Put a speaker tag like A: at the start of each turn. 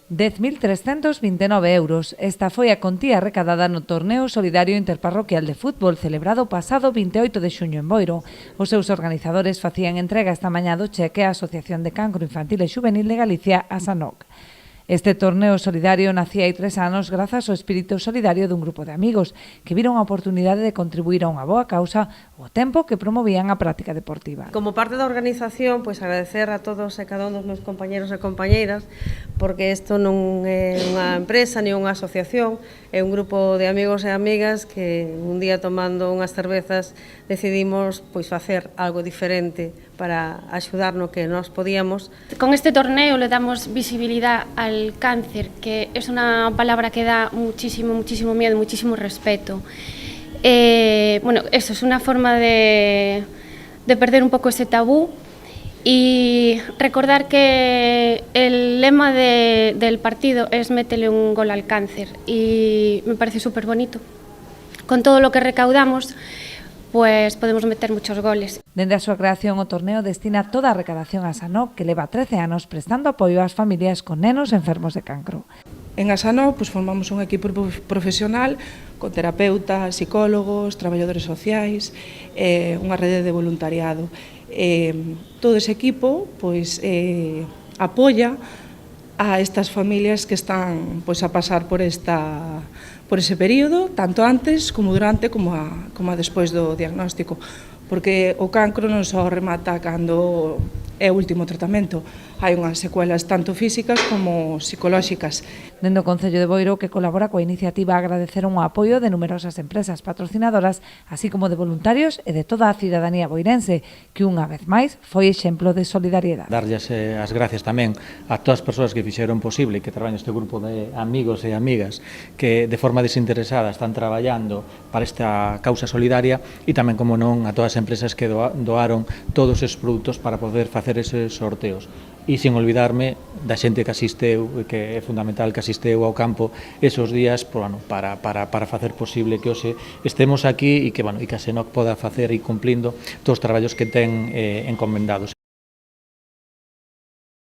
A: 10.329 euros. Esta foi a contía recadada no torneo solidario interparroquial de fútbol celebrado pasado 28 de xuño en Boiro. Os seus organizadores facían entrega esta mañá do cheque á Asociación de Cancro Infantil e Xuvenil de Galicia, ASANOC. Este torneo solidario nacía hai 3 anos grazas ao espírito solidario dun grupo de amigos que viron a oportunidade de contribuir a unha boa causa ao tempo que promovían a práctica deportiva.
B: Como parte da organización, pois agradecer a todos e cada un dos meus compañeros e compañeiras, porque isto non é unha empresa ni unha asociación, é un grupo de amigos e amigas que un día tomando unhas cervezas decidimos pois facer algo diferente para axudar no que nós podíamos.
C: Con este torneo le damos visibilidad al cáncer, que es una palabra que da muchísimo miedo, muchísimo respeto. Bueno, eso es una forma de perder un poco ese tabú y recordar que el lema del partido es métele un gol al cáncer, y me parece súper bonito. Con todo lo que recaudamos, pues podemos meter muchos goles.
A: Dende a súa creación, o torneo destina toda a recadación a ASANOC, que leva 13 anos prestando apoio ás familias con nenos enfermos de cancro.
D: En ASANOC formamos un equipo profesional con terapeutas, psicólogos, traballadores sociais, unha rede de voluntariado. Todo ese equipo apoia a estas familias que están a pasar por ese período, tanto antes como durante como a despois do diagnóstico, porque o cancro non só remata cando é o último tratamento, hai unhas secuelas tanto físicas como psicolóxicas.
A: Dende o Concello de Boiro, que colabora coa iniciativa, agradeceron o apoio de numerosas empresas patrocinadoras, así como de voluntarios e de toda a cidadanía boirense, que unha vez máis foi exemplo de solidariedade.
E: Darlles as gracias tamén a todas as persoas que fixeron posible que traballan este grupo de amigos e amigas que de forma desinteresada están traballando para esta causa solidaria, e tamén, como non, a todas as empresas que doaron todos os produtos para poder facer eses sorteos. E sin olvidarme da xente que asisteu, que é fundamental que asisteu ao campo esos días para facer posible que hoxe estemos aquí e que a ASANOC poda facer e cumplindo todos os traballos que ten encomendados.